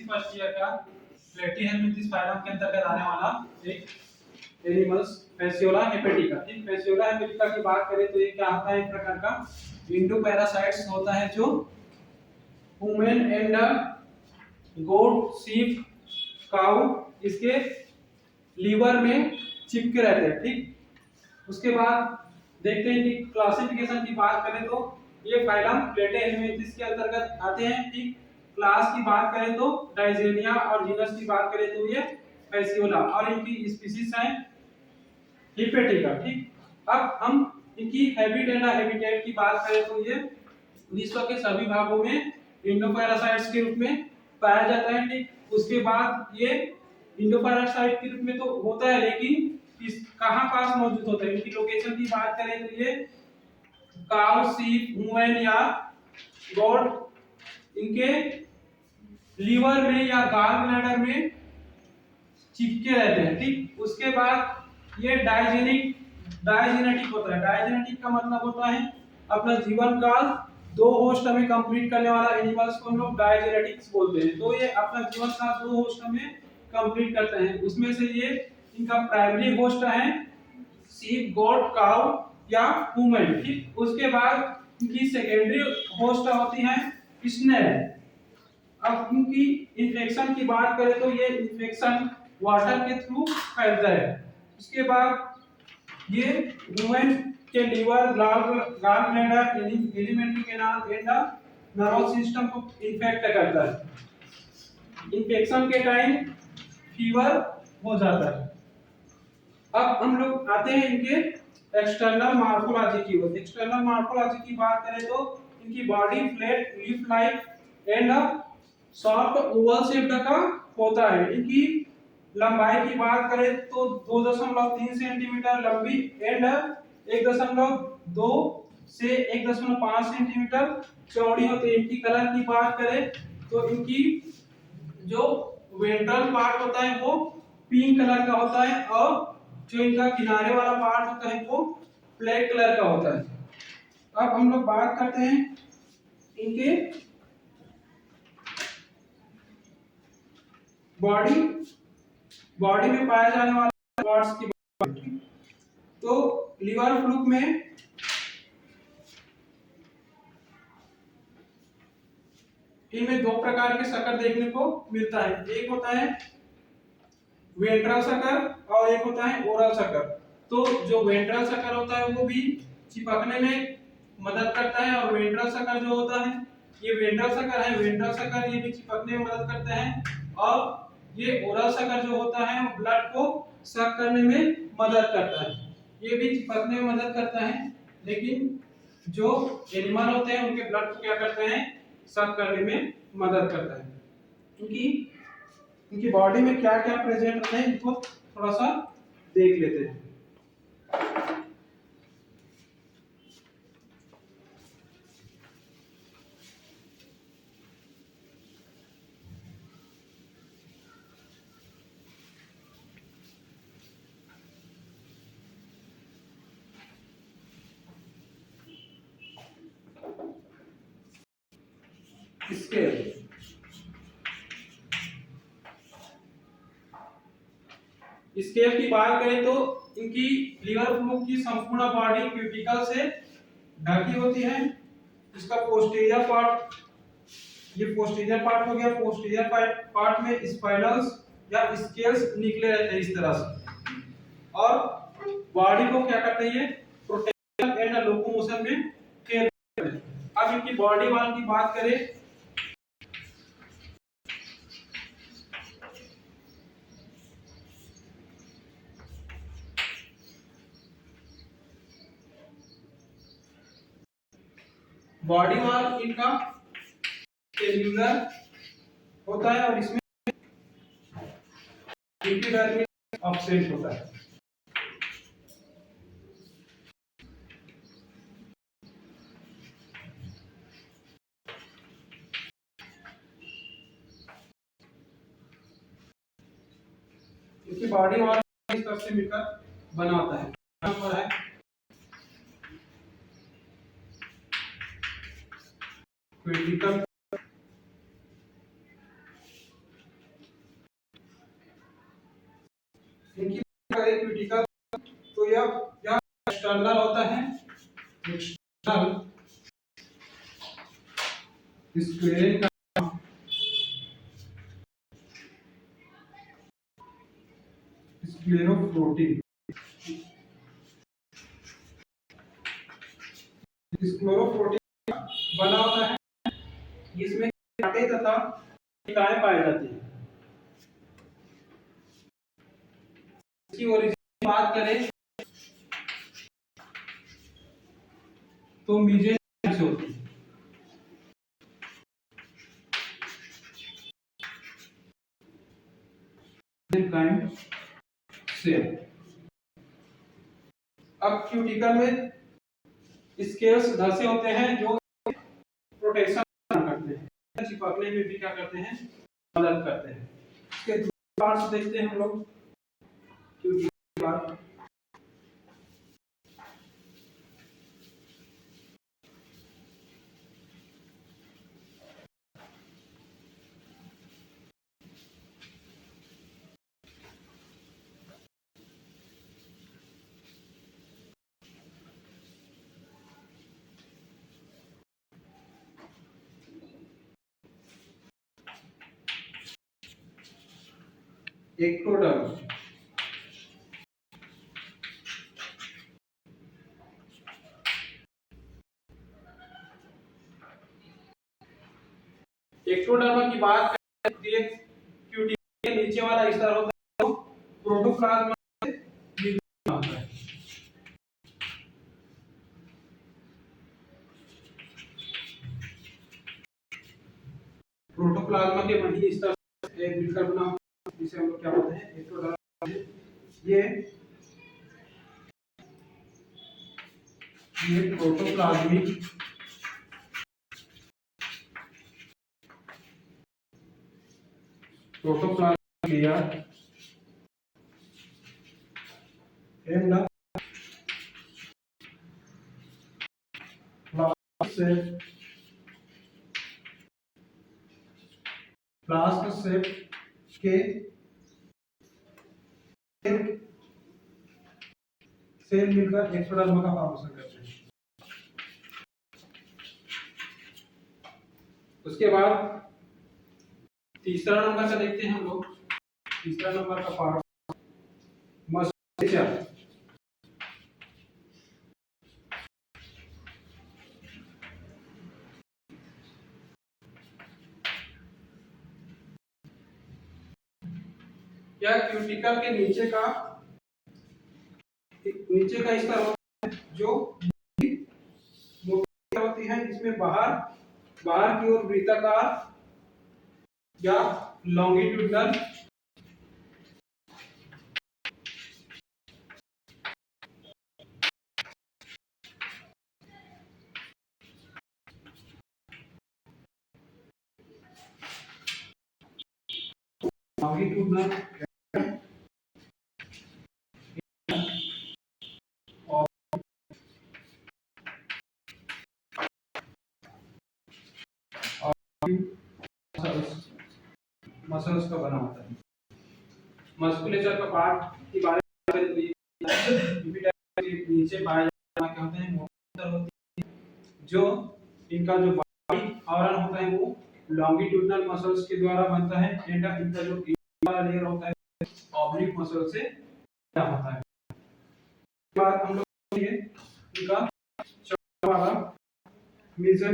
First year का प्लेटीहेल्मिंथेस phylum के अंतर्गत आने वाला एक एनिमल्स फैसियोला हेपेटिका। ठीक, फैसियोला हेपेटिका की बात करें तो ये क्या होता है, एक प्रकार का इंडो पैरासाइट्स होता है जो ह्यूमन एंड गोट, शीप, काऊ इसके लीवर में चिपके रहते हैं। ठीक, उसके बाद देखते हैं कि क्लासिफिकेशन की बात करें तो ये फाइलम प्लेटीहेल्मिंथेस के अंतर्गत आते हैं। ठीक, क्लास की बात करें तो डाइजेनिया और जीनस की बात करें तो ये फैसियोला और इनकी स्पीशीज हैं हिपेटिका। ठीक, अब हम इनकी हैबिट एंड हैबिटेट की बात करें तो ये विश्व के सभी भागों में इंडोपैरासाइट्स के रूप में पाया जाता है। ठीक, उसके बाद ये इंडोपैरासाइट के रूप में तो होता है, लेकिन किस कहां पास मौजूद होता है, इनकी लोकेशन की बात करें तो ये काउ, शीप, ह्यूमन या गॉड इनके लीवर में या गॉल ब्लैडर में चिपके रहते हैं। ठीक, उसके बाद ये डायजेनेटिक होता है। डायजेनेटिक का मतलब होता है अपना जीवन काल दो होस्ट में कंप्लीट करने वाला एनिमल्स को हम लोग डायजेनेटिक्स बोलते हैं। तो ये अपना जीवन काल दो होस्ट में कंप्लीट करते हैं। उसमें से ये इनका प्राइमरी होस्ट है शीप, गॉट, काउ या ह्यूमन। ठीक, उसके बाद इनकी सेकेंडरी होस्ट होती है स्नेल। अब इनकी इन्फेक्शन की बात करें तो ये इन्फेक्शन वाटर के थ्रू फैलता है। उसके बाद ये ह्यूमन के liver, gall bladder, alimentary canal and nervous system को इन्फेक्ट करता है। इन्फेक्शन के टाइम फीवर हो जाता है। अब हम लोग आते हैं इनके एक्सटर्नल मॉर्फोलॉजी की ओर। एक्सटर्नल मॉर्फोलॉजी की बात करें तो इनकी body flat, leaf like and soft Oval shape का होता है। इनकी लंबाई की बात करें तो 2.3 सेंटीमीटर लंबी एंड 1.2 से 1.5 सेंटीमीटर चौड़ी होती है। इनकी कलर की बात करें तो इनकी जो वेंट्रल पार्ट होता है वो पिंक कलर का होता है और जो इनका किनारे वाला पार्ट होता है वो ब्लैक कलर का होता है। अब हम लोग बात करते हैं इनके बॉडी में पाए जाने वाले पार्ट्स की बात करें तो लिवर फ्लूक में इनमें दो प्रकार के शक्कर देखने को मिलता है। एक होता है वेंट्रल शक्कर और एक होता है ओरल शक्कर। तो जो वेंट्रल शक्कर होता है वो भी चिपकने में मदद करता है और वेंट्रल शक्कर जो होता है ये वेंट्रल शक्कर है, वेंट्रल शक्कर ये भी चिपकने में मदद करते हैं और ये ओरल शक्कर जो होता है वो ब्लड को सक करने में मदद करता है। ये भी चिपकने में मदद करता है, लेकिन जो एनिमल होते हैं उनके ब्लड को क्या करते हैं, सक करने में मदद करता है। क्योंकि इनकी बॉडी में क्या क्या प्रेजेंट होते हैं इनको थोड़ा सा देख लेते हैं। स्केल स्केल की बात करें तो इनकी लिवर फ्लूक की संपूर्ण बॉडी क्यूटिकल से ढकी होती है। इसका पोस्टीरियर पार्ट, ये पोस्टीरियर पार्ट हो गया। पोस्टीरियर पार्ट में स्पाइनल्स या स्केल्स निकले रहते हैं इस तरह से और बॉडी को क्या करते हैं, प्रोटेक्शन एंड लोकोमोशन में हेल्प करते हैं। अब इनकी बॉडी वाल की बात करें बॉडी वाल इनका सेल्यूलर होता है और इसमें एपिडर्मिस एब्सेंट होता है। इनकी बॉडी वाल इस तरह से मिलकर बना होता है। यहाँ पर है क्यूटिकल इनकी करें क्यूटिकल, तो यह एक्सटर्नल होता है, एक्सटर्नल स्क्लेरल स्क्लेरोप्रोटीन, स्क्लेरोप्रोटीन बना होता है, इसमें कांटे तथा कोशिकाएं पाई जाती हैं। इसकी ओरिजिन की बात करें तो मीजेल से होती है, काइंड से। अब क्यूटिकल में स्केल्स धसे होते हैं जो प्रोटेक्शन करते हैं, चिपकने में भी क्या करते हैं, मदद करते हैं। इसके दूसरे पार्ट्स देखते हैं हम लोग क्यूटिकल के बाद। एक्टोडर्म, एक्टोडर्म की बात करें तो ये क्यूटिकल के नीचे वाला स्तर होता है जो प्रोटोप्लाज्म से निकलता होता है। प्रोटोप्लाज्म के मध्य स्तर एक मिलकर बना होता है, जिसे हम लोग क्या बोलते हैं, एक्टोडर्म। ये protoplasmic layer and flask shape के सेल मिलकर एक्टोडर्म का फॉर्मेशन करते हैं। उसके बाद तीसरा नंबर का देखते हैं हम लोग, तीसरा नंबर का पार्ट मस्कुलेचर। क्या क्यूटिकल के नीचे का स्तर होता है जो मोटी होती है, इसमें बाहर की ओर वृत्ताकार या लॉन्गिट्यूडनल मसल्स का बना होता है। मस्कुलेचर का पार्ट की बारे में तो ये नीचे पाए जाने क्या होते हैं, मोटर होती है, जो इनका जो बॉडी आवरण होता है वो लॉन्गिट्यूडनल मसल्स के द्वारा बनता है, एंड इनका जो लेयर होता है ऑब्लिक मसल से बना होता है। इसके बाद हम लोग ये इनका चौथा वाला major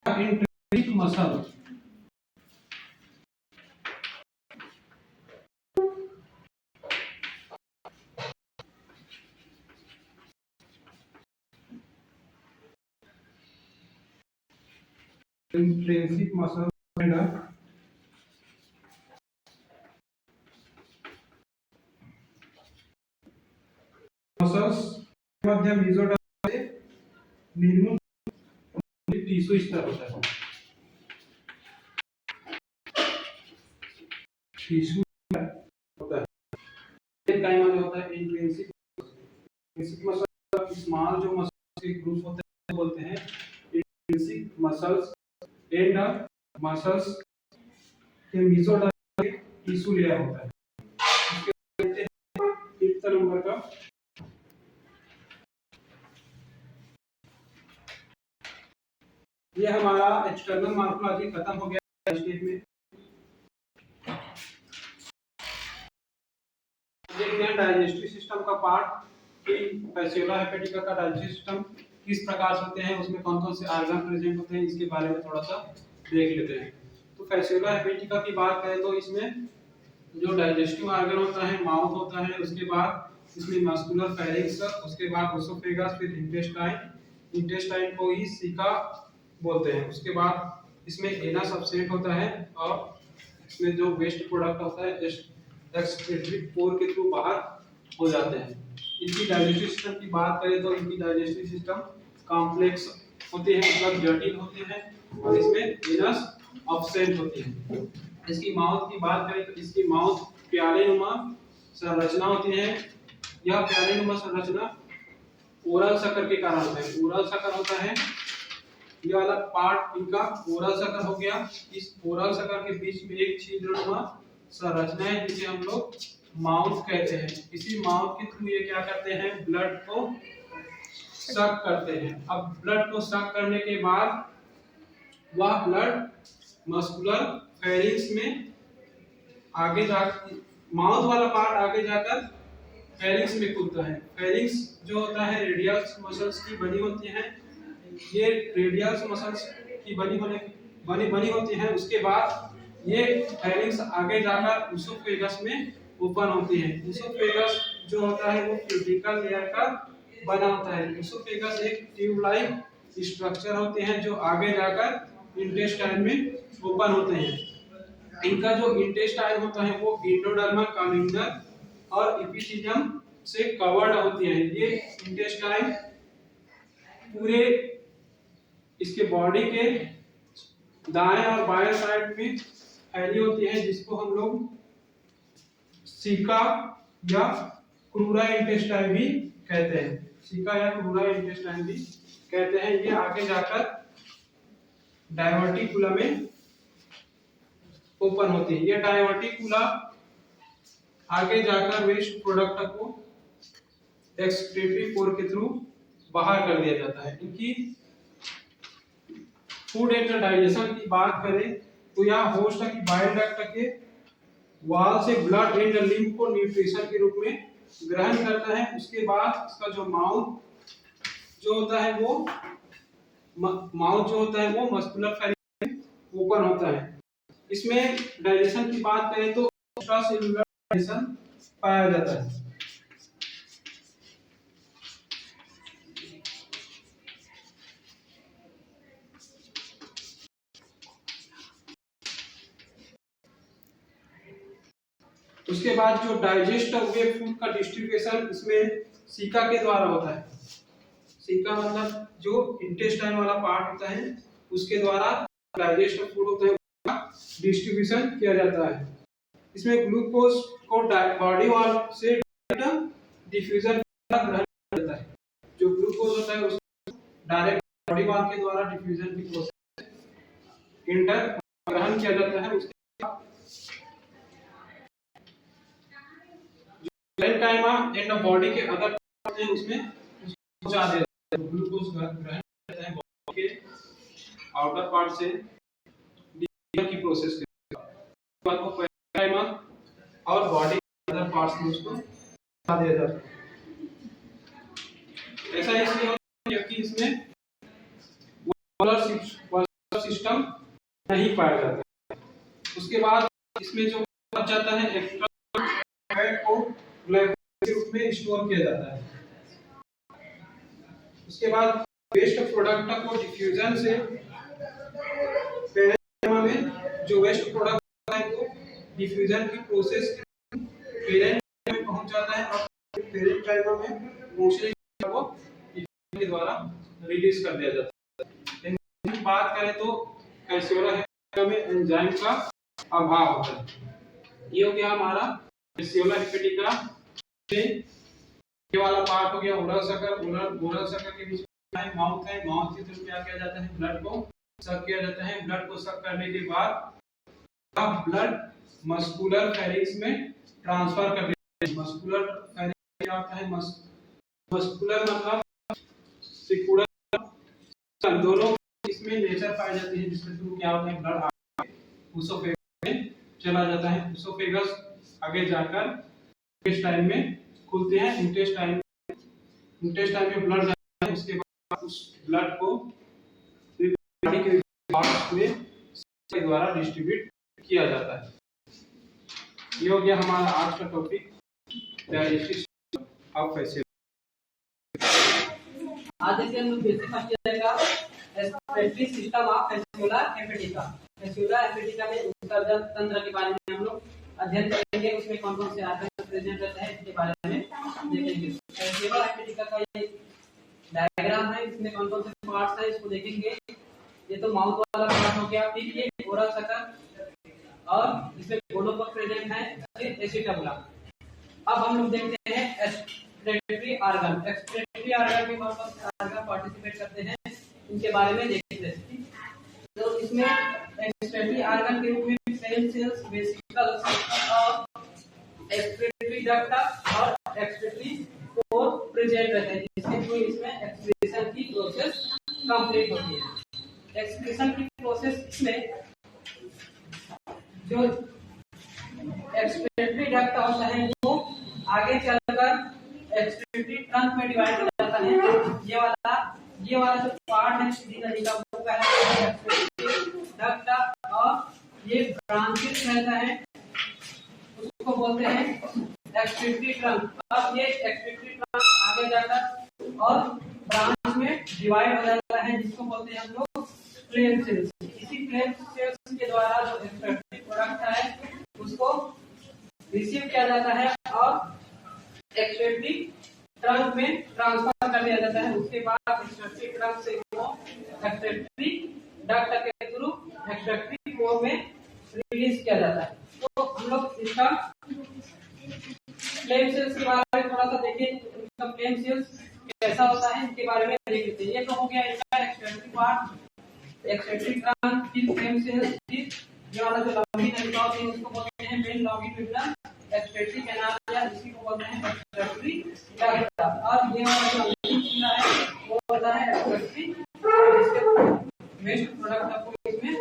intrinsic muscle. Intrinsic muscle muscles मध्य मेसोडर्म से निर्मुक्त टिश्यू स्तर होता है, टिश्यू होता है। एक टाइम में होता है इंट्रिंसिक बेसिक मसल स्मॉल जो मसल्स के ग्रुप होते हैं बोलते हैं इंट्रिंसिक मसल्स एंड मसल्स के मेसोडर्मल टिश्यू लेयर होता है। उसके फिफ्थ नंबर का ये हमारा एक्सटर्नल मॉर्फोलॉजी खत्म हो गया स्टेज में। देखते हैं डाइजेस्टिव सिस्टम का पार्ट कि फैसियोला हेपेटिका का डाइजेस्टिव सिस्टम किस प्रकार से होते हैं, उसमें कौन कौन से ऑर्गन प्रेजेंट होते हैं, इसके बारे में थोड़ा सा देख लेते हैं। तो फैसियोला हेपेटिका की बात करें तो इसमें जो डाइजेस्टिव ऑर्गन होता है माउथ होता है, उसके बाद इसमें मस्कुलर फेरिंक्स, उसके बाद ओसोफेगस, फिर इंटेस्टाइन। इंटेस्टाइन को ही सीका बोलते हैं। उसके बाद इसमें एनस अपसेट होता है और इसमें जो वेस्ट प्रोडक्ट होता है एक्सक्रीटरी पोर के थ्रू बाहर हो जाते हैं। इनकी डाइजेस्टिव सिस्टम की बात करें तो इनकी डाइजेस्टिव सिस्टम कॉम्प्लेक्स होती है, मतलब जटिल होती है, और इसमें एनस अपसेंट होती है। इसकी माउथ की बात करें तो इसकी माउथ प्यालेनुमा संरचना होती है। यह प्यालेनुमा संरचना ओरल शकर के कारण होता है। ओरल शकर होता है, ये वाला पार्ट इनका ओरल शकर हो गया। इस ओरल शकर के बीच में एक छिद्रनुमा संरचना है जिसे हम लोग माउथ कहते हैं। इसी माउथ के थ्रू ये क्या करते हैं, ब्लड को सक करते हैं। अब ब्लड को सक करने के बाद वह ब्लड मस्कुलर फेरिंक्स में आगे जाकर माउथ वाला पार्ट आगे जाकर फेरिंक्स में कूदता है। फेरिंक्स जो होता है रेडियल मसल्स की बनी होती है। ये रेडियल मसल्स की बनी होती है। उसके बाद ये फेरिंक्स आगे जाकर उसोफेगस में ओपन होती है। उसोफेगस जो होता है वो क्यूटिकल लेयर का बना होता है। उसोफेगस एक ट्यूब लाइक स्ट्रक्चर होते हैं जो आगे जाकर इंटेस्टाइन में ओपन होते हैं। इनका जो इंटेस्टाइन होता है वो एंडोडर्मल कॉलमनर और एपिथेलियम से कवर्ड होती है। ये इंटेस्टाइन पूरे इसके बॉडी के दाएं और बाएं साइड में फैली होती है, जिसको हम लोग सीका या क्रूरा इंटेस्टाइन भी कहते हैं। सीका या क्रूरा इंटेस्टाइन भी कहते हैं। ये आगे जाकर डायवर्टिकुला में ओपन होती है। ये डायवर्टिकुला आगे जाकर वेस्ट प्रोडक्ट को एक्सक्रीटरी पोर के थ्रू बाहर कर दिया जाता है। इनकी फूड एंड डाइजेशन की बात करें तो यह होस्ट की बाइल डक्ट के वॉल से ब्लड एंड लिम्फ को न्यूट्रिशन के रूप में ग्रहण करता है। उसके बाद इसका जो माउथ जो होता है वो मस्कुलर फेरिंक्स ओपन होता है। इसमें डाइजेशन की बात करें तो एक्स्ट्रासेल्युलर डाइजेशन पाया जाता है। उसके बाद जो डाइजेस्ट हुए फूड का डिस्ट्रीब्यूशन इसमें सीका के द्वारा होता है। सीका मतलब जो इंटेस्टाइन वाला पार्ट होता है उसके द्वारा डाइजेस्ट फूड होता है उसका डिस्ट्रीब्यूशन किया जाता है। इसमें ग्लूकोज को बॉडी वॉल से डिफ्यूजन ग्रहण किया जाता है। जो ग्लूकोज होता है उसको डायरेक्ट बॉडी वॉल के द्वारा डिफ्यूजन की प्रोसेस इंटर ग्रहण किया जाता है। उसके पेरेन्काइमा एंड बॉडी के अदर पार्ट हैं उसमें पहुंचा देता है। ग्लूकोज ग्रहण करता है बॉडी के आउटर पार्ट से डिफ्यूजन की प्रोसेस के बाद वो पेरेन्काइमा और बॉडी के अदर पार्ट्स में उसको पहुंचा दिया जाता है। ऐसा इसलिए होता है क्योंकि इसमें वास्कुलर सिस्टम नहीं पाया जाता है। उसके बाद इसमें जो बच जाता है एक्स्ट्रा फैट को ग्लाइकोजेन के रूप में स्टोर किया जाता है। उसके बाद वेस्ट प्रोडक्ट को डिफ्यूजन से पेरेन्काइमा में जो वेस्ट प्रोडक्ट है वो डिफ्यूजन की प्रोसेस पेरेन्काइमा में पहुंच जाता है और पेरेन्काइमा में मोशन को डिफ्यूजन के द्वारा रिलीज कर दिया जाता है। लेकिन बात करें तो फैसियोला हेपेटिका में एंजाइम का अभाव होता है। ये हो गया हमारा फैसियोला हेपेटिका ये वाला पार्ट हो गया ओरल सर्कल, ओरल सर्कल के बीच में माउथ है, माउथ के थ्रू क्या किया जाता है, ब्लड को सक किया जाता है। ब्लड को सक करने के बाद अब ब्लड मस्कुलर फेरिंक्स में ट्रांसफर कर देते हैं। मस्कुलर फेरिंक्स क्या होता है, मस्कुलर मतलब सिकुड़न, दोनों इसमें नेचर पाई जाती है, जिसके थ्रू क्या होता है, ब्लड उसोफेगस में चला जाता है। उसोफेगस आगे जाकर इंटेस्टाइन में खुलते हैं। इंटेस्टाइन में ब्लड जाता है, उसके बाद उस ब्लड को बॉडी के पार्ट्स में के द्वारा डिस्ट्रीब्यूट किया जाता है। ये हो गया हमारा आज का topic digestive system of Fasciola. आज देखिए हम लोग बेसिक समझ जाएगा respiratory system of Fasciola hepatica. Fasciola hepatica में उत्सर्जन तंत्र के बारे में हम लोग अध्ययन करेंगे। उसमें कौन कौन से आर्गन प्रेजेंट रहते हैं इसके बारे में देखेंगे। फैसियोला हेपेटिका का एक डायग्राम है, इसमें कौन कौन से पार्ट्स हैं इसको देखेंगे। ये तो माउथ वाला पार्ट हो गया, फिर ये ओरल सर्कल और इसमें दोनों पर प्रेजेंट है एसिटाबुला। अब हम लोग देखते हैं एक्सक्रीटरी ऑर्गन। एक्सक्रीटरी ऑर्गन में कौन कौन से ऑर्गन पार्टिसिपेट करते हैं इनके बारे में देखते हैं। तो इसमें एक्सक्रीटरी ऑर्गन के रूप में फ्लेम सेल्स, वेसिकल्स और एक्सक्रीटरी डक्ट और एक्सक्रीटरी कोर प्रेजेंट रहते हैं, जिसके थ्रू इसमें एक्सक्रीशन की प्रोसेस कंप्लीट होती है। एक्सक्रीशन की प्रोसेस इसमें जो एक्सक्रीटरी डक्ट होता है वो आगे चलकर एक्सक्रीटरी ट्रंक में डिवाइड हो जाता है। ये वाला जो पार्ट है सीधी नली का वो कहलाता है एक्सक्रीटरी डक्ट, और ये ब्रांचेस रहता है उसको बोलते हैं एक्सक्रीटरी ट्रंक। अब ये एक्सक्रीटरी ट्रंक आगे जाकर और ब्रांच में डिवाइड हो जाता है, जिसको बोलते हैं हम लोग फ्लेम सेल्स। इसी फ्लेम सेल्स के द्वारा जो एक्सक्रीटरी प्रोडक्ट है उसको रिसीव किया जाता है और एक्सक्रीटरी ट्रंक में ट्रांसफर कर दिया जाता है। उसके बाद एक्सक्रीटरी ट्रंक से वो एक्सक्रीटरी डक्ट के थ्रू एक्सक्रीटरी कोर में रिलीज किया जाता है। तो हम लोग इसका फ्लेम सेल्स के बारे में थोड़ा सा देखें। इसका फ्लेम सेल्स कैसा होता है इसके बारे में देख लेते हैं। ये तो हो गया इसका एक्सक्रीटरी पार्ट, एक्सक्रीटरी ट्रंक, फिर फ्लेम सेल्स, फिर ये वाला जो लंबी नलिका होती है उसको बोलते हैं मेन लॉन्गिट्यूडिनल एक्सक्रीटरी कैनाल, या इसी को बोलते हैं एक्सक्रीटरी डक्ट। और ये वाला जो नलिका है वो होता है एक्सक्रीटरी, जिसके वेस्ट प्रोडक्ट को इसमें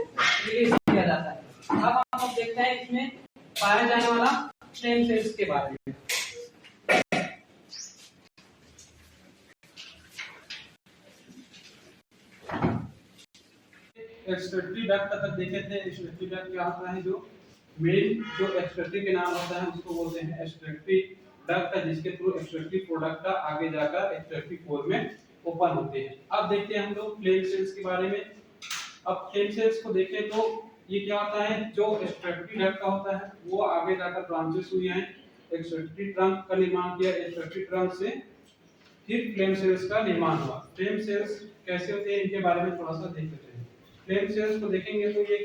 रिलीज किया जाता है। अब हम लोग देखते हैं इसमें पाया जाने वाला फ्लेम सेल्स के बारे में। एक्सक्रीटरी डक्ट तक देखे थे। एक्सक्रीटरी डक्ट क्या होता है, जो मेन जो एक्सक्रीटरी के नाम होता है उसको बोलते हैं एक्सक्रीटरी डक्ट, जिसके थ्रू एक्सक्रीटरी प्रोडक्ट आगे जाकर एक्सक्रीटरी कोर में ओपन होते हैं। अब देखते हैं हम लोग फ्लेम सेल्स के बारे में। अब फ्लेम सेल्स को देखें तो ये क्या होता है, जो एक्सक्रीटरी डक्ट का होता है वो आगे जाकर ब्रांचेस हुई हैं, एक्सक्रीटरी ट्रंक का निर्माण किया, एक्सक्रीटरी ट्रंक से फिर फ्लेम सेल्स का निर्माण हुआ। फ्लेम सेल्स कैसे होते हैं इनके बारे में थोड़ा सा देख लेते हैं। फ्लेम सेल्स को देखेंगे तो ये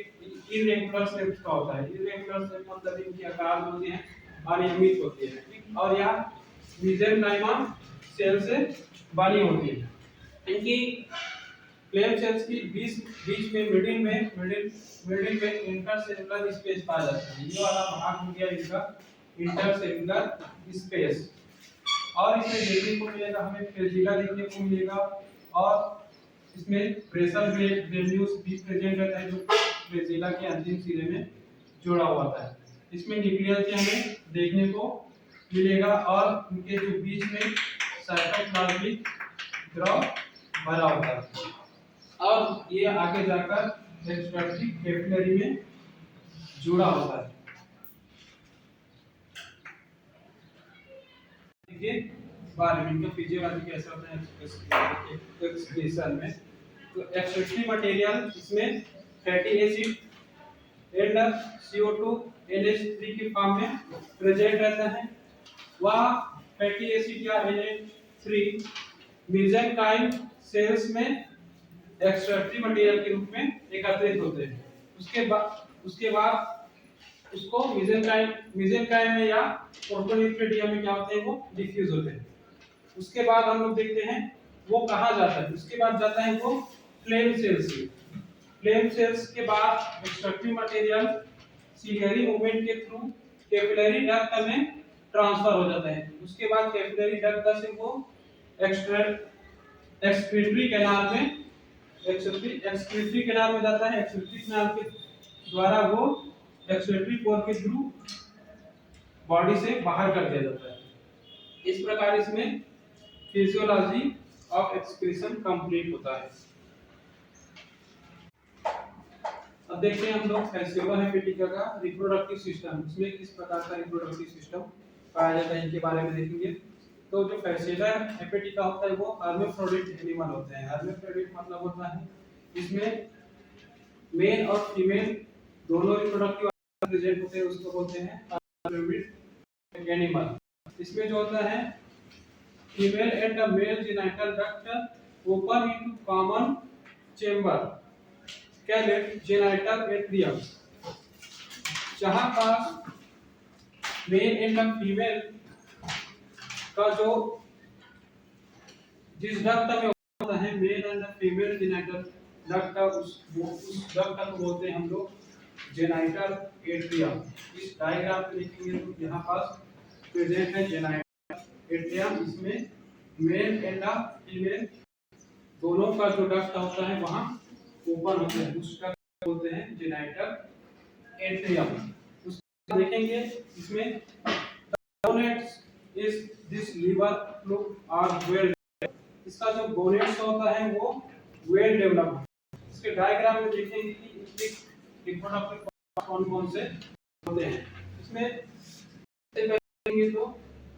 इरेगुलर शेप का होता है। इरेगुलर शेप मतलब इनकी आकार में होती है, अनियमित होती है, ठीक। और यह मेसेंकाइमा सेल से बनी होती है। इनकी फ्लेम सेल्स की बीच में मिडिल में इंटरसेलुलर स्पेस पाया जाता है। ये वाला भाग हो गया इसका इंटरसेलुलर स्पेस। और इसमें देखने को मिलेगा, हमें फ्लैजिला देखने को मिलेगा, और इसमें प्रेशर ग्रेन्यूल्स भी प्रेजेंट रहता है, जो फ्लैजिला के अंतिम सिरे में जुड़ा हुआ है। इसमें न्यूक्लियस हमें देखने को मिलेगा, और इनके जो बीच में साइटोप्लाज्मिक द्रव भरा होता है, और ये आगे जाकर एक्सक्रीटरी कैपिलरी में जुड़ा होता है। देखिए बारे में इनका फिजियोलॉजी कैसा होता है एक्सक्रीशन में। तो एक्सक्रीटरी मटेरियल इसमें fatty acid and CO2 NH3 के फॉर्म में प्रेजेंट रहता है। वह फैटी एसिड या NH3 मेसेंकाइम सेल्स में एक्सक्रीटरी मटेरियल के रूप में एकत्रित होते हैं। उसके बाद उसको मेसेंकाइम में या प्रोटोन्यूक्लियडियम में क्या होते हैं, वो डिफ्यूज होते हैं। उसके बाद हम लोग देखते हैं वो कहाँ जाता है। उसके बाद जाता है वो फ्लेम सेल्स में। फ्लेम सेल्स के बाद एक्सट्रैक्टिव मटेरियल सीलियरी मूवमेंट के थ्रू कैपिलरी डक्ट में ट्रांसफर हो जाता है। उसके बाद कैपिलरी डक्ट से वो एक्सक्रीटरी कैनाल में एक्सक्रीटरी कैनाल में जाता है। एक्सक्रीटरी कैनाल के द्वारा वो एक्सक्रीटरी पोर के थ्रू बॉडी से बाहर कर दिया जाता है। इस प्रकार इसमें फिजियोलॉजी ऑफ एक्सक्रीशन कंप्लीट होता है। अब देखते हैं हम लोग फैसियोला हेपेटिका का रिप्रोडक्टिव सिस्टम, इसमें किस प्रकार का रिप्रोडक्टिव सिस्टम पाया जाता है इनके बारे में देखेंगे। तो जो फैसियोला हेपेटिका होता है वो हर्माफ्रोडिट एनिमल होते हैं। हर्माफ्रोडिट मतलब होता है इसमें मेल और फीमेल दोनों रिप्रोडक्टिव प्रेजेंट होते हैं, उसको बोलते हैं हर्माफ्रोडिट एनिमल। इसमें जो होता है female and the male genital duct open into common chamber called genital atrium, जहां पास मेल एंड फीमेल का जो जिस डक्ट में होता है male and female genital duct, उस डक्ट को बोलते हैं हम लोग जेनिटल एट्रियम। इस डायग्राम में देखेंगे तो यहाँ पास प्रेजेंट है जेनिटल एट्रियम। इसमें मेल एंड फीमेल दोनों का जो डक्ट होता है वहाँ ओपन होते हैं, उस डक्ट को बोलते हैं जेनिटल एट्रियम। उसको देखेंगे इसमें gonads is this liver fluid are well, इसका जो गोनेट्स होता है वो वेल डेवलप है। इसके डायग्राम में देखेंगे कि इसके रिप्रोडक्टिव पार्ट कौन-कौन से होते हैं। इसमें देखेंगे तो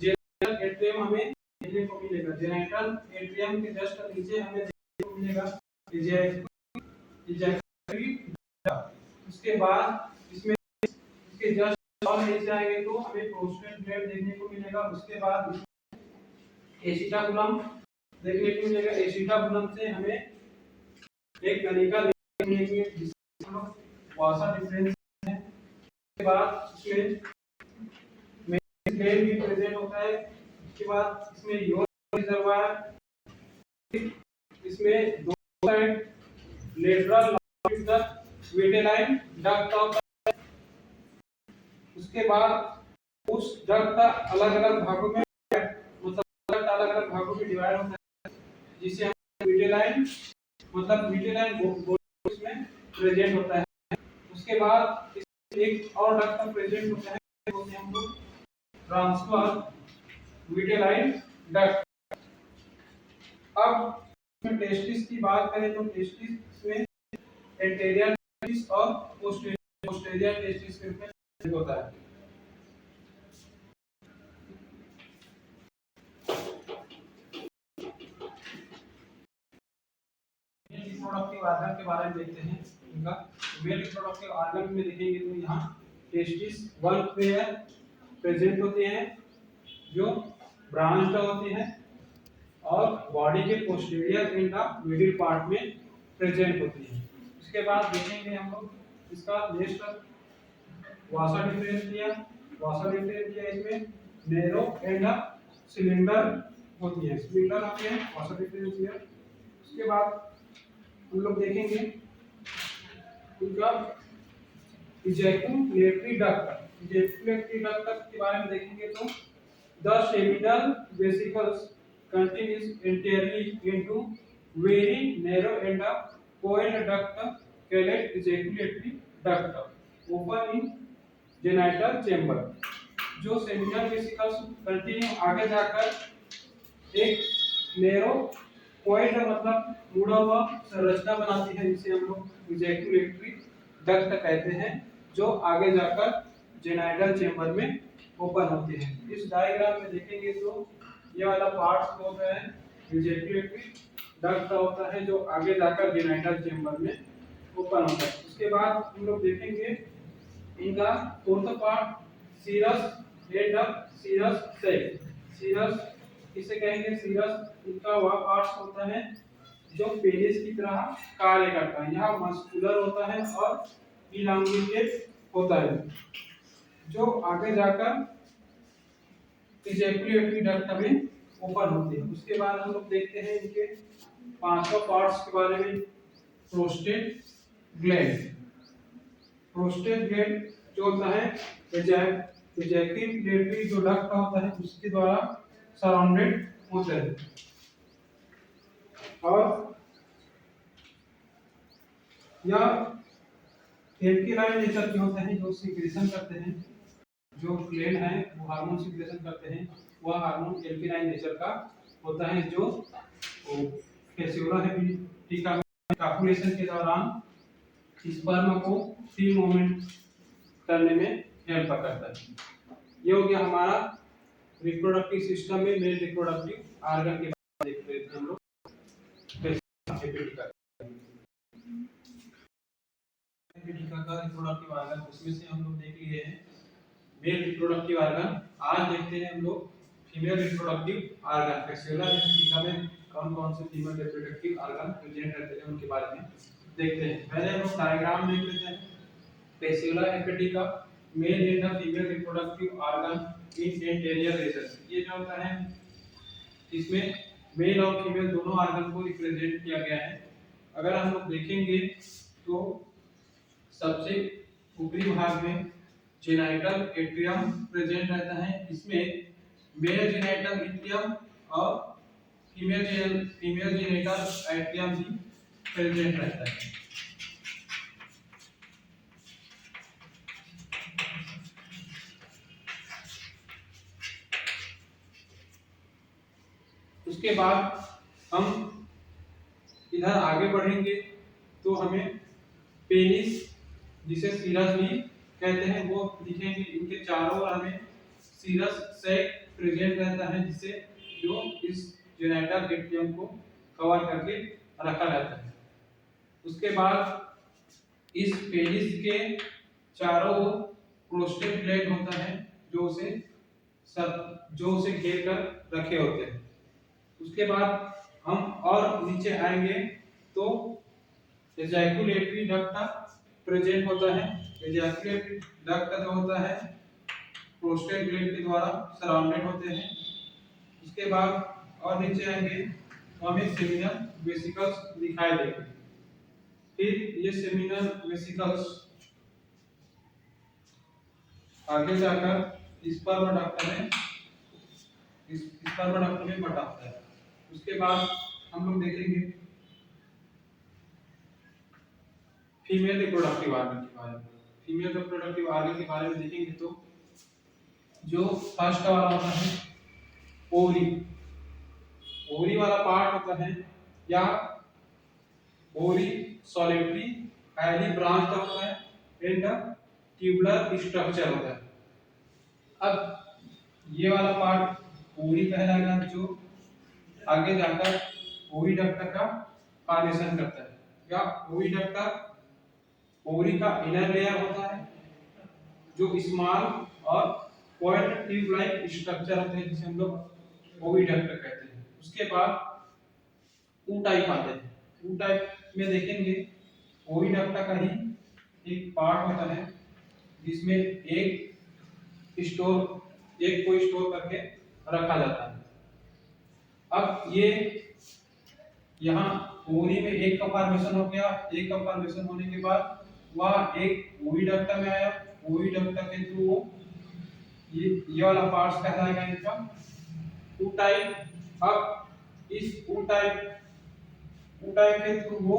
जेनिटल एट्रियम हमें देखने को मिलेगा। जेनिटल एट्रियम के जस्ट नीचे हमें देखने को मिलेगा इजैक्यूलेटरी डक्ट। उसके बाद इसमें इसके जस्ट और नीचे आएंगे तो हमें प्रोस्टेट ग्लैंड देखने को मिलेगा। उसके बाद एसिटाबुलम देखने को मिलेगा। एसिटाबुलम से हमें एक कनिका देखने को मिलेगी जिससे हम लोग वासा डिफरेंस है। उसके बाद इसमें मेल ग्लैंड भी प्रेजेंट होता है। उसके बाद इसमें यूरिन रिजर्वायर, इसमें दो side lateral longitudinal vitelline duct होता है। उसके बाद उस डक्ट अलग-अलग भागों में मतलब अलग-अलग भागों में डिवाइड होता है, जिसे हम विटेलाइन मतलब विटेलाइन इसमें प्रेजेंट होता है। उसके बाद एक और डक्ट प्रेजेंट होता है, बोलते हैं हम लोग ट्रांसवर्स विटेलाइन डक्ट। अब टेस्टिस की बात करें तो टेस्टिस में एंटीरियर टेस्टिस और पोस्टीरियर टेस्टिस के रूप में होता है। रिप्रोडक्टिव ऑर्गन के बारे में देखते हैं इनका। मेल रिप्रोडक्टिव ऑर्गन में देखेंगे तो यहाँ टेस्टिस वन पेयर प्रेजेंट होते हैं जो ब्रांच्ड होते हैं और बॉडी के posterior and the middle part में प्रेजेंट होती है। उसके बाद देखेंगे हम लोग इसका नेक्स्ट वासा डिफरेंशिया। वासा डिफरेंशिया इसमें नैरो एंड सिलेंडर होती है, सिलेंडर आते हैं वासा डिफरेंशिया। उसके बाद हम लोग देखेंगे उनका इजैक्यूलेटरी डक्ट। इजैक्यूलेटरी डक्ट के बारे में देखेंगे तो the seminal vesicles continues entirely into very narrow and coiled duct called ejaculatory duct open in genital chamber। जो सेमिनल वेसिकल्स कंटिन्यू आगे जाकर एक नैरो कॉइल्ड मतलब मुड़ा हुआ संरचना बनाती है, जिसे हम लोग इजैक्यूलेटरी डक्ट कहते हैं, जो आगे जाकर जेनाइटल चेंबर में ओपन होते हैं। इस डायग्राम में देखेंगे तो ये वाला पार्ट्स होता है इजैक्यूलेटरी डक्ट होता है जो आगे जाकर जेनाइटल चेंबर में ओपन होता है। उसके बाद हम लोग देखेंगे इनका fourth part serous and serous sac. Serous किसे कहेंगे? सीरस इनका वह पार्ट्स होता है जो पेनिस की तरह कार्य करता है। यह मस्कुलर होता है और इलांगेटेड होता है, जो आगे जाकर इजैक्यूलेटरी डक्ट में ओपन होते हैं। उसके बाद हम लोग देखते हैं इनके पांचों पार्ट्स के बारे में। प्रोस्टेट ग्लैंड, प्रोस्टेट ग्लैंड जो होता है एजैक्यूलेटरी जो डक्ट होता है उसके द्वारा सराउंडेड होता है। और यह एल्किलाइन नेचर के होते हैं, जो सिक्रेशन करते हैं। जो ग्लैंड है वो हार्मोन सिक्रेशन करते हैं, वह हार्मोन एल्किलाइन नेचर का होता है, जो फेसियोला हेपेटिका में कॉपुलेशन के दौरान स्पर्म को फ्री मूवमेंट करने में हेल्प करता है। ये हो गया हमारा रिप्रोडक्टिव सिस्टम में मेल रिप्रोडक्टिव ऑर्गन के बारे में देख रहे थे हम लोग। हेपेटिका का रिप्रोडक्टिव ऑर्गन, उसमें से हम लोग देख लिए हैं मेल रिप्रोडक्टिव ऑर्गन। आज देखते हैं हम लोग female reproductive organ. Fasciola hepatica में कौन कौन से फीमेल रिप्रोडक्टिव ऑर्गन प्रेजेंट रहते हैं उनके बारे में देखते हैं। पहले हम लोग डायग्राम देख लेते हैं। Fasciola hepatica male and female reproductive organ in anterior reason. ये जो होता है इसमें मेल और फीमेल दोनों ऑर्गन को रिप्रेजेंट किया गया है। अगर हम लोग देखेंगे तो सबसे ऊपरी भाग में जेनाइटल एट्रियम प्रेजेंट रहता है। इसमें मेल जेनाइटल एट्रियम और फीमेल जेनाइटल एट्रियम भी प्रेजेंट रहता है। उसके बाद हम इधर आगे बढ़ेंगे तो हमें पेनिस, जिसे सीरस भी कहते हैं, वो दिखेंगे। इनके चारों ओर हमें सीरस सैक प्रेजेंट रहता है, जिसे जो इस जेनाइटल एट्रियम को कवर करके रखा रहता है। उसके बाद इस पेनिस के चारों ओर प्रोस्टेट ग्लैंड होता है, जो उसे घेर कर रखे होते हैं। उसके बाद हम और नीचे आएंगे तो एजैक्यूलेटरी डक्ट प्रेजेंट होता है। एजैक्यूलेटरी डक्ट जो होता है प्रोस्टेट ग्लैंड के द्वारा सराउंडेड होते हैं। उसके बाद और नीचे आएंगे तो हमें सेमिनल वेसिकल्स दिखाई देंगे। फिर ये सेमिनल वेसिकल्स आगे जाकर स्पर्म डक्ट में बटाता है। उसके बाद हम लोग देखेंगे फीमेल रिप्रोडक्टिव ऑर्गन के बारे में। फीमेल रिप्रोडक्टिव ऑर्गन के बारे में देखेंगे तो जो फर्स्ट वाला होता है ओवरी, ओवरी वाला पार्ट होता है, या ओवरी सॉलिटरी हाईली ब्रांच्ड होता है एंड ट्यूबुलर स्ट्रक्चर होता है। अब ये वाला पार्ट ओवरी कहलाएगा, जो आगे जाकर ओविडक्ट का फॉर्मेशन करता है। या ओविडक्ट ओवरी का इनर लेयर होता है, जो स्मॉल और पॉइंट ट्यूब लाइक स्ट्रक्चर होते हैं, जिसे हम लोग ओविडक्ट कहते हैं। उसके बाद ऊ टाइप आते हैं। ऊ टाइप में देखेंगे ओविडक्ट का ही एक पार्ट होता है, जिसमें एक को स्टोर करके रखा जाता है। अब ये यहाँ ओवरी में एक का फॉर्मेशन हो गया। एक का फॉर्मेशन होने के बाद वह एक ओविडक्ट में आया। ओविडक्ट के थ्रू ये वाला पार्ट्स कहलाएगा इनका ऊ टाइप। अब इस ऊ टाइप के थ्रू वो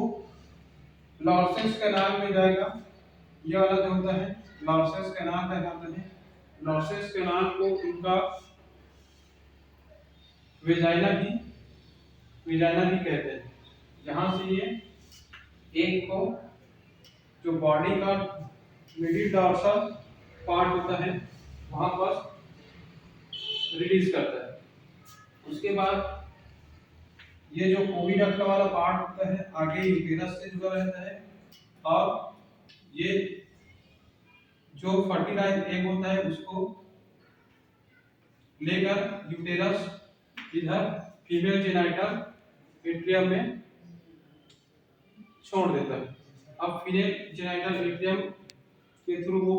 लॉर्सेंस कैनाल में जाएगा। ये वाला जो होता है लॉर्सेंस कैनाल कहलाता है। लॉर्सेंस कैनाल को इनका वेजाइना भी कहते हैं। जहां से ये एक को जो बॉडी का मिडिल डॉर्सल पार्ट होता है वहां पर रिलीज करता है। उसके बाद ये जो ओविडक्ट वाला पार्ट होता है आगे यूटेरस से जुड़ा रहता है, और ये जो फर्टिलाइज एग होता है उसको लेकर यूटेरस इधर फीमेल जेनाइटल एट्रियम में छोड़ देता है। अब फीमेल जेनाइटल एट्रियम के थ्रू वो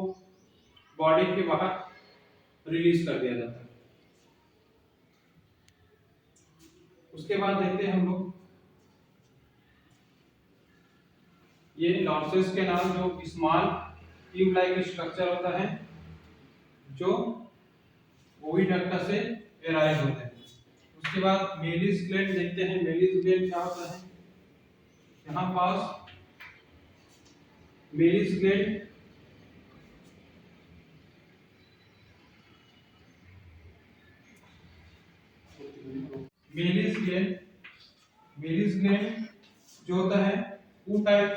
बॉडी के बाहर रिलीज कर दिया जाता है। उसके बाद देखते हैं हम लोग ये लॉर्सेस के नाम जो स्मॉल ट्यूब लाइक स्ट्रक्चर होता है जो ओविडक्ट से एराइज होते हैं। उसके बाद मेलिस ग्लैंड देखते हैं। मेलिस ग्लैंड क्या होता है? यहाँ पास मेलिस ग्लैंड मेलिस ग्लैंड जो होता है U टाइप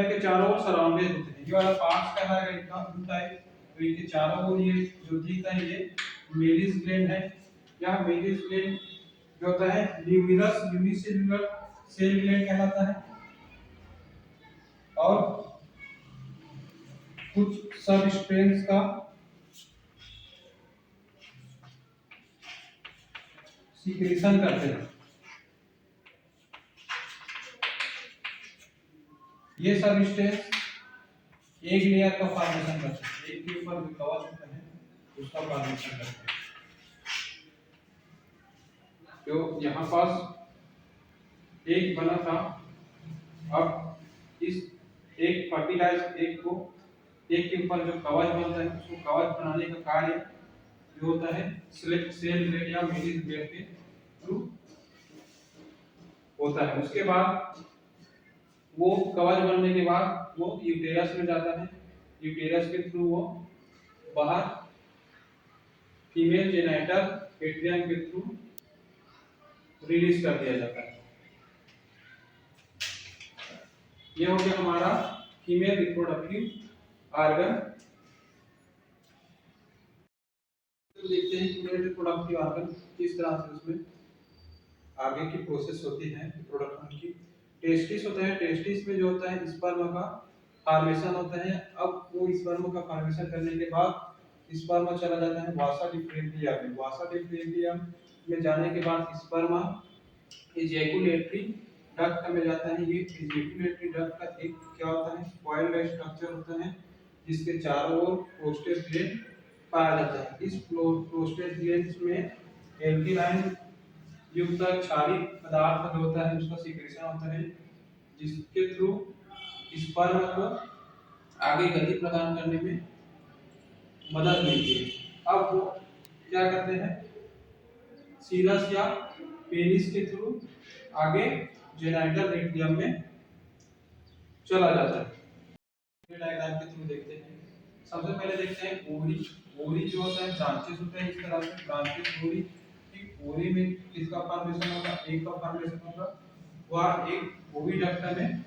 के चारों ओर सराउंडेड होते हैं। ये वाला पार्ट कहलाएगा इनका U टाइप। तो इनके चारों ओर ये जो दिखता है ये मेलिस ग्लैंड है। या मेलिस ग्लैंड जो होता है न्यूमिरस यूनिसेल्युलर सेल ग्लैंड कहलाता है। और कुछ सब स्ट्रेन्स का सीक्रेशन करते हैं। ये सब स्ट्रेन्स एक लेयर का फॉर्मेशन करते हैं। एक के ऊपर जो कवच होता है उसका फॉर्मेशन करते हैं। जो यहाँ पास एक बना था, अब इस एक फर्टिलाइज एक के ऊपर जो कवच बनता है उसको कवच बनाने का कार्य जो होता है सेल ग्लैंड या मेलिस ग्लैंड के थ्रू होता है। उसके बाद वो कवच बनने के बाद वो यूटेरस में जाता है। यूटेरस के थ्रू वो बाहर फीमेल जेनिटल एट्रियम के थ्रू रिलीज कर दिया जाता है। ये हो गया हमारा फीमेल रिप्रोडक्टिव ऑर्गन। तो देखते हैं फीमेल रिप्रोडक्टिव ऑर्गन किस तरह से उसमें आगे की प्रोसेस होती है रिप्रोडक्शन की। टेस्टिस होता है। टेस्टिस में जो होता है स्पर्म का फॉर्मेशन होता है। अब वो स्पर्म का फॉर्मेशन करने के बाद स्पर्म चला जाता है वासा डिफरेंटियम में। वासा डिफरेंटियम में जाने के बाद स्पर्म इजैकुलेटरी डक्ट में जाता है। ये इजैकुलेटरी डक्ट का एक क्या होता है कॉइल्ड स्ट्रक्चर होता है जिसके चारों ओर प्रोस्टेट ग्लैंड पाया जाता है। इस प्रोस्टेट ग्लैंड में एल्किलाइन युक्त क्षारीय पदार्थ जो होता है उसका सीक्रेशन होता है जिसके थ्रू स्पर्म को आगे गति प्रदान करने में मदद मिलती है। अब वो क्या करते हैं सीरस या पेनिस के थ्रू आगे जेनिटल एट्रियम में चला जाता है। डायग्राम के थ्रू देखते हैं। सबसे पहले देखते हैं ओवरी। ओवरी जो होता है ब्रांचेस होते हैं इस तरह से ब्रांचेस ओवरी। ओवरी में किसका फॉर्मेशन होगा? एक का फॉर्मेशन होगा। वह एक ओविडक्ट में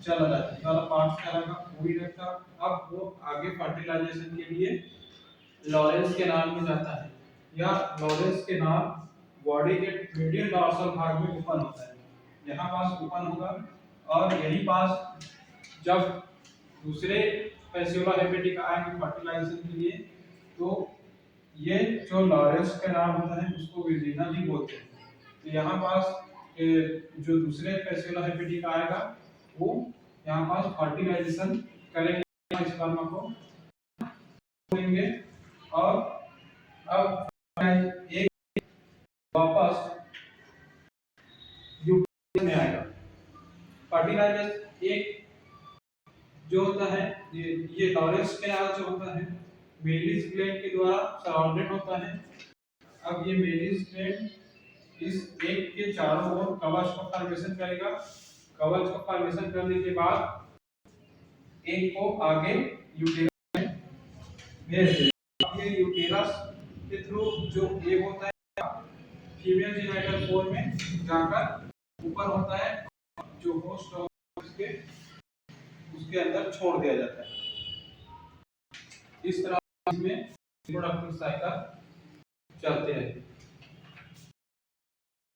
चला जाता है। वाला पार्ट क्या रहेगा ओविडक्ट। अब वो आगे फर्टिलाइजेशन के लिए लॉरेंस के नाल में जाता है या लॉरेंस के नाल बॉडी के मीडियल डॉर्सल भाग में ओपन होता है। यहाँ पास ओपन होगा और यही पास जब दूसरे फैसियोला हेपेटिका आएंगे फर्टिलाइजेशन के लिए तो ये जो लॉरेंस के नाल होता है उसको विजिना भी बोलते हैं। तो यहाँ पास जो दूसरे फैसियोला हेपेटिका आएगा वो यहाँ पास फर्टिलाइजेशन करेंगे स्पर्म को देंगे और अब एक वापस यूटेरस में आएगा। फर्टिलाइजेशन एक जो होता है ये लॉरेंस कैनाल जो होता है मेलिस ग्लैंड के द्वारा सराउंडेड होता है। अब ये मेलिस ग्लैंड इस एक के चारों ओर कवच का फॉर्मेशन करेगा। कवच का फॉर्मेशन करने के बाद एक को आगे यूटेरस में भेज देगा। ये यूटेरस के थ्रू जो एक होता है फीमेल जेनिटल पोल में जाकर ऊपर होता है जो होस्ट होता है उसके अंदर छोड़ दिया जाता है। इस तरह में रिप्रोडक्टिव साइकिल चलते हैं।